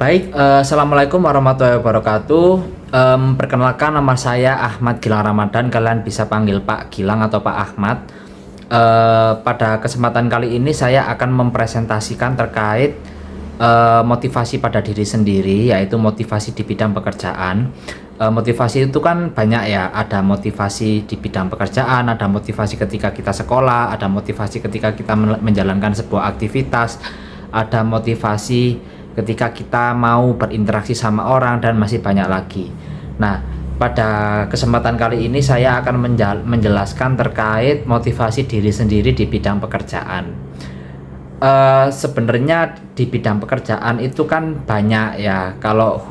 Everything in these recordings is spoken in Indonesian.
Assalamualaikum warahmatullahi wabarakatuh. Perkenalkan, nama saya Ahmad Gilang Ramadan. Kalian bisa panggil Pak Gilang atau Pak Ahmad. Pada kesempatan kali ini saya akan mempresentasikan terkait motivasi pada diri sendiri, yaitu motivasi di bidang pekerjaan. Motivasi itu kan banyak ya, ada motivasi di bidang pekerjaan, ada motivasi ketika kita sekolah, ada motivasi ketika kita menjalankan sebuah aktivitas, ada motivasi ketika kita mau berinteraksi sama orang, dan masih banyak lagi. Nah, pada kesempatan kali ini saya akan menjelaskan terkait motivasi diri sendiri di bidang pekerjaan. Sebenarnya di bidang pekerjaan itu kan banyak ya. Kalau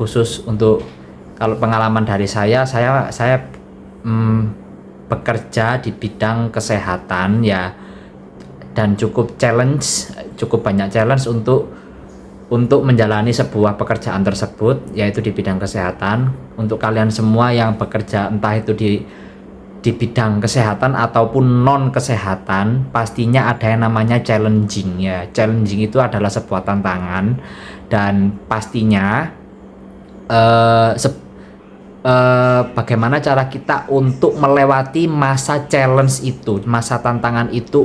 pengalaman dari saya bekerja di bidang kesehatan ya, dan cukup banyak challenge untuk menjalani sebuah pekerjaan tersebut, yaitu di bidang kesehatan. Untuk kalian semua yang bekerja entah itu di bidang kesehatan ataupun non kesehatan, pastinya ada yang namanya challenging ya. Challenging itu adalah sebuah tantangan, dan pastinya bagaimana cara kita untuk melewati masa challenge itu, masa tantangan itu,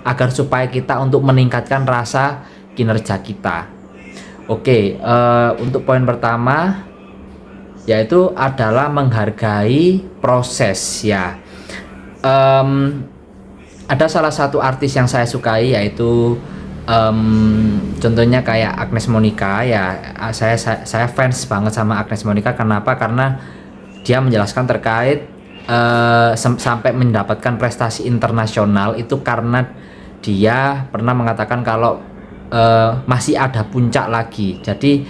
agar supaya kita untuk meningkatkan rasa kinerja kita. Oke, untuk poin pertama yaitu adalah menghargai proses ya. Ada salah satu artis yang saya sukai, yaitu contohnya kayak Agnes Monica ya. Saya fans banget sama Agnes Monica. Kenapa? Karena dia menjelaskan terkait sampai mendapatkan prestasi internasional itu karena dia pernah mengatakan kalau masih ada puncak lagi. Jadi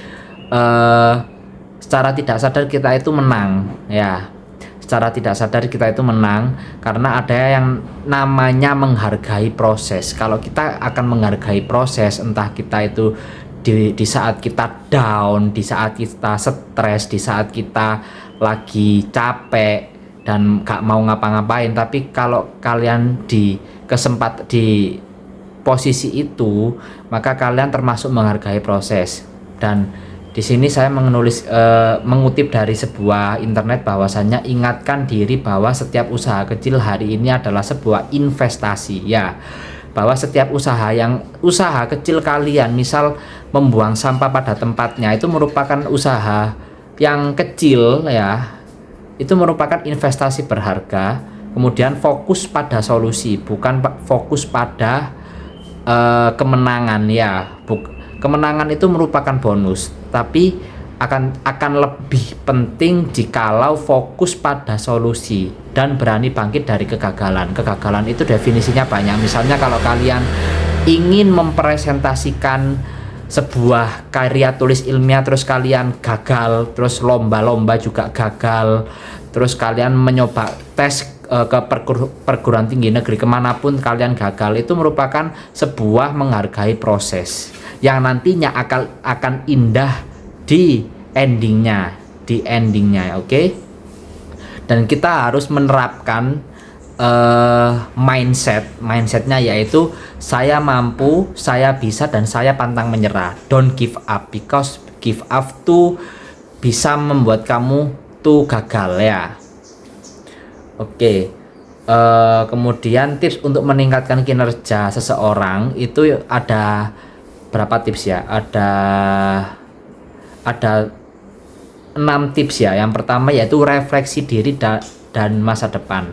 secara tidak sadar kita itu menang ya. Secara tidak sadar kita itu menang karena ada yang namanya menghargai proses. Kalau kita akan menghargai proses, entah kita itu di saat kita down, di saat kita stres, di saat kita lagi capek dan gak mau ngapa-ngapain, tapi kalau kalian di posisi itu, maka kalian termasuk menghargai proses. Dan di sini saya mengutip dari sebuah internet bahwasannya ingatkan diri bahwa setiap usaha kecil hari ini adalah sebuah investasi ya. Bahwa setiap usaha kecil kalian, misal membuang sampah pada tempatnya, itu merupakan usaha yang kecil ya. Itu merupakan investasi berharga. Kemudian fokus pada solusi, bukan fokus pada kemenangan ya. Kemenangan itu merupakan bonus, tapi akan lebih penting jikalau fokus pada solusi dan berani bangkit dari kegagalan. Kegagalan itu definisinya banyak. Misalnya kalau kalian ingin mempresentasikan sebuah karya tulis ilmiah, terus kalian gagal, terus lomba-lomba juga gagal, terus kalian mencoba tes ke perguruan tinggi negeri, kemanapun kalian gagal, itu merupakan sebuah menghargai proses yang nantinya akan indah di endingnya, oke? Dan kita harus menerapkan mindsetnya, yaitu saya mampu, saya bisa, dan saya pantang menyerah. Don't give up, because give up tuh bisa membuat kamu tuh gagal ya. Oke, kemudian tips untuk meningkatkan kinerja seseorang itu ada berapa tips ya? Ada 6 tips ya. Yang pertama yaitu refleksi diri dan masa depan.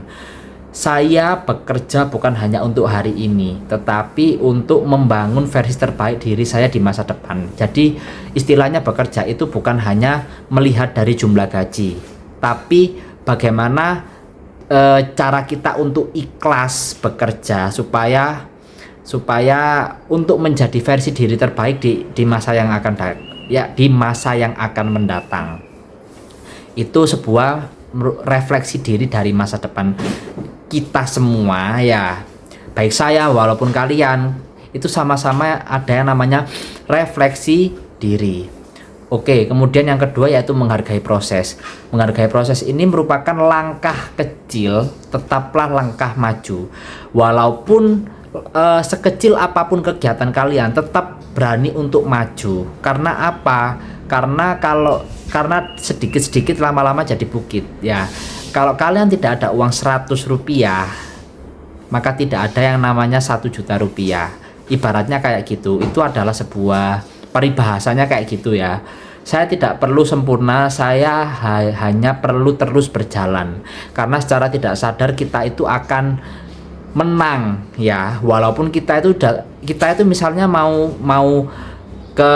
Saya bekerja bukan hanya untuk hari ini, tetapi untuk membangun versi terbaik diri saya di masa depan. Jadi istilahnya bekerja itu bukan hanya melihat dari jumlah gaji, tapi bagaimana cara kita untuk ikhlas bekerja supaya untuk menjadi versi diri terbaik di masa yang akan mendatang. Itu sebuah refleksi diri dari masa depan kita semua ya, baik saya walaupun kalian, itu sama-sama ada yang namanya refleksi diri. Oke, kemudian yang kedua yaitu menghargai proses. Menghargai proses ini merupakan langkah kecil, tetaplah langkah maju. Walaupun sekecil apapun kegiatan kalian, tetap berani untuk maju. Karena apa? karena sedikit-sedikit lama-lama jadi bukit ya. Kalau kalian tidak ada uang 100 rupiah, maka tidak ada yang namanya 1 juta rupiah. Ibaratnya kayak gitu. Itu adalah sebuah peribahasanya kayak gitu ya. Saya tidak perlu sempurna, saya hanya perlu terus berjalan. Karena secara tidak sadar kita itu akan menang ya. Walaupun kita itu misalnya mau ke,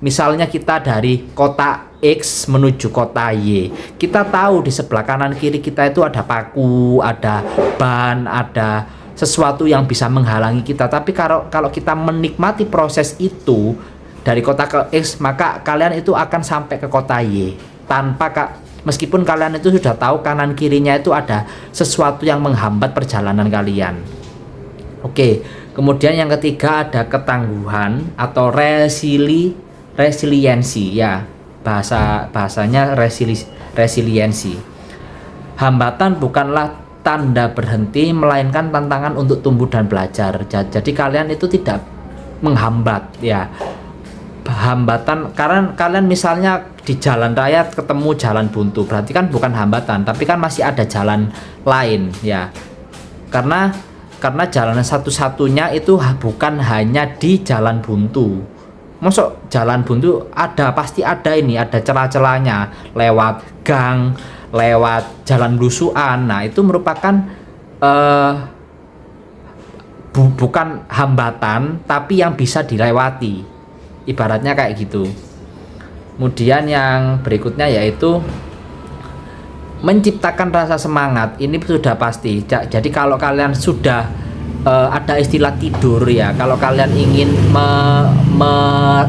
misalnya kita dari kota X menuju kota Y, kita tahu di sebelah kanan kiri kita itu ada paku, ada ban, ada sesuatu yang bisa menghalangi kita. Tapi kalau kita menikmati proses itu dari kota ke X, maka kalian itu akan sampai ke kota Y meskipun kalian itu sudah tahu kanan kirinya itu ada sesuatu yang menghambat perjalanan kalian. Oke, kemudian yang ketiga ada ketangguhan atau resiliensi ya. Bahasanya resiliensi. Hambatan bukanlah tanda berhenti, melainkan tantangan untuk tumbuh dan belajar. Jadi kalian itu tidak menghambat ya. Hambatan karena kalian misalnya di jalan raya ketemu jalan buntu, berarti kan bukan hambatan, tapi kan masih ada jalan lain ya. Karena jalan satu-satunya itu bukan hanya di jalan buntu. Masuk jalan buntu pasti ada celah-celahnya, lewat gang, lewat jalan blusukan. Nah, itu merupakan bukan hambatan, tapi yang bisa dilewati. Ibaratnya kayak gitu. Kemudian yang berikutnya yaitu menciptakan rasa semangat. Ini sudah pasti. Jadi kalau kalian sudah ada istilah tidur ya, kalau kalian ingin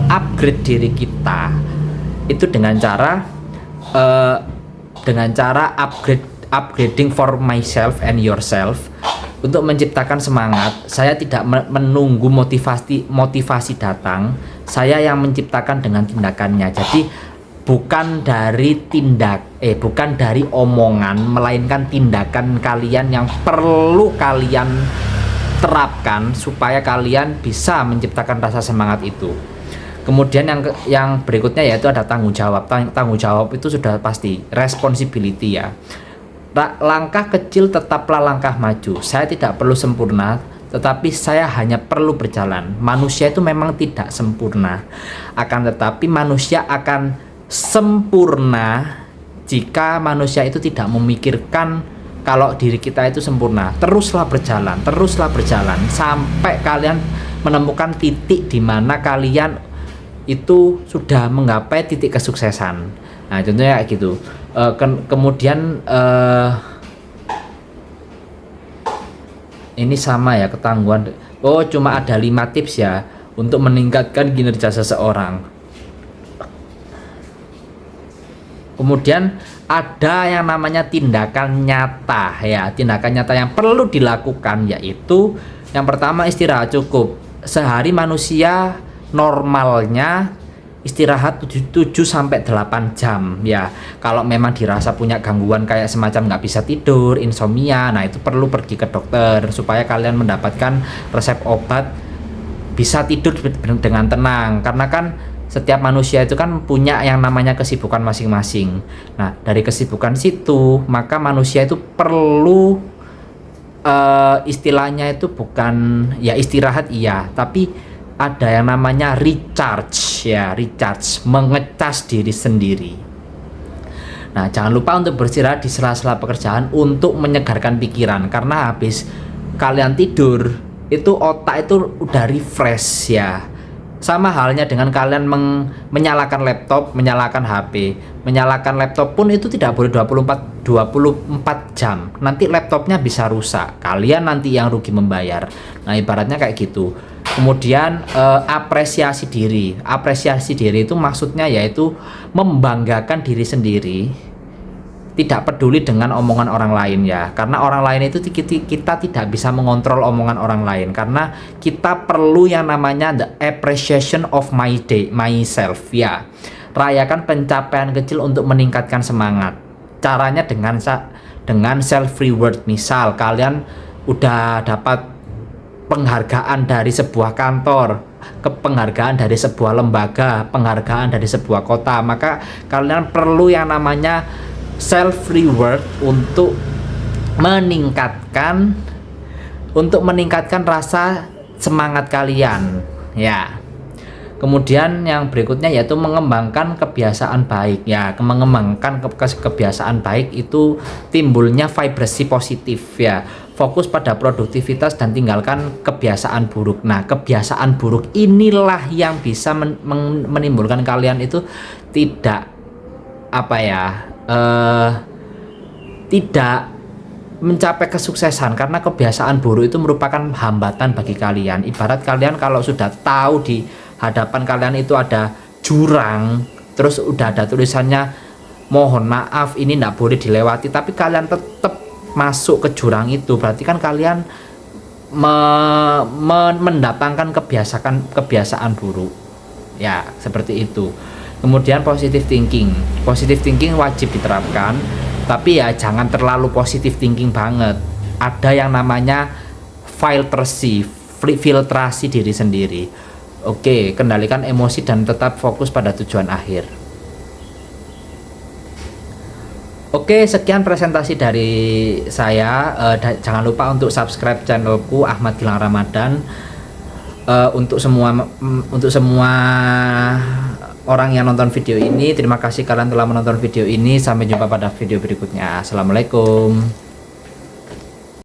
upgrade diri kita itu dengan cara upgrading for myself and yourself. Untuk menciptakan semangat, saya tidak menunggu motivasi datang, saya yang menciptakan dengan tindakannya. Jadi bukan dari omongan, melainkan tindakan kalian yang perlu kalian terapkan supaya kalian bisa menciptakan rasa semangat itu. Kemudian yang berikutnya yaitu ada tanggung jawab. Tanggung jawab itu sudah pasti, responsibility ya. Langkah kecil tetaplah langkah maju. Saya tidak perlu sempurna, tetapi saya hanya perlu berjalan. Manusia itu memang tidak sempurna, akan tetapi manusia akan sempurna jika manusia itu tidak memikirkan kalau diri kita itu sempurna. Teruslah berjalan sampai kalian menemukan titik di mana kalian itu sudah menggapai titik kesuksesan. Nah, contohnya kayak gitu. Kemudian ini sama ya, ketangguhan. Cuma ada 5 tips ya untuk meningkatkan kinerja seseorang. Kemudian ada yang namanya tindakan nyata ya. Tindakan nyata yang perlu dilakukan yaitu yang pertama, istirahat cukup. Sehari manusia normalnya istirahat 7-8 jam ya. Kalau memang dirasa punya gangguan kayak semacam nggak bisa tidur, insomnia, nah itu perlu pergi ke dokter supaya kalian mendapatkan resep obat bisa tidur dengan tenang. Karena kan setiap manusia itu kan punya yang namanya kesibukan masing-masing. Nah, dari kesibukan situ maka manusia itu perlu istilahnya itu bukan ya istirahat iya, tapi ada yang namanya recharge, mengecas diri sendiri. Nah, jangan lupa untuk beristirahat di sela-sela pekerjaan untuk menyegarkan pikiran, karena habis kalian tidur itu otak itu udah refresh ya. Sama halnya dengan kalian menyalakan laptop, menyalakan HP. Menyalakan laptop pun itu tidak boleh 24 jam. Nanti laptopnya bisa rusak. Kalian nanti yang rugi membayar. Nah, ibaratnya kayak gitu. Kemudian apresiasi diri. Apresiasi diri itu maksudnya yaitu membanggakan diri sendiri. Tidak peduli dengan omongan orang lain ya. Karena orang lain itu kita tidak bisa mengontrol omongan orang lain. Karena kita perlu yang namanya the appreciation of myself ya. Rayakan pencapaian kecil untuk meningkatkan semangat. Caranya dengan self reward. Misal kalian udah dapat penghargaan dari sebuah kantor, penghargaan dari sebuah lembaga, penghargaan dari sebuah kota, maka kalian perlu yang namanya self reward untuk meningkatkan rasa semangat kalian ya. Kemudian yang berikutnya yaitu mengembangkan kebiasaan baik ya. Mengembangkan kebiasaan baik itu timbulnya vibrasi positif ya. Fokus pada produktivitas dan tinggalkan kebiasaan buruk. Nah, kebiasaan buruk inilah yang bisa menimbulkan kalian itu tidak tidak mencapai kesuksesan, karena kebiasaan buruk itu merupakan hambatan bagi kalian. Ibarat kalian kalau sudah tahu di hadapan kalian itu ada jurang, terus udah ada tulisannya mohon maaf ini tidak boleh dilewati, tapi kalian tetap masuk ke jurang itu, berarti kan kalian mendatangkan kebiasaan buruk ya, seperti itu. Kemudian positive thinking wajib diterapkan, tapi ya jangan terlalu positive thinking banget. Ada yang namanya filtrasi diri sendiri. Oke, kendalikan emosi dan tetap fokus pada tujuan akhir. Oke, sekian presentasi dari saya. Jangan lupa untuk subscribe channelku Ahmad Gilang Ramadan. Untuk semua orang yang nonton video ini, terima kasih kalian telah menonton video ini. Sampai jumpa pada video berikutnya. Assalamualaikum.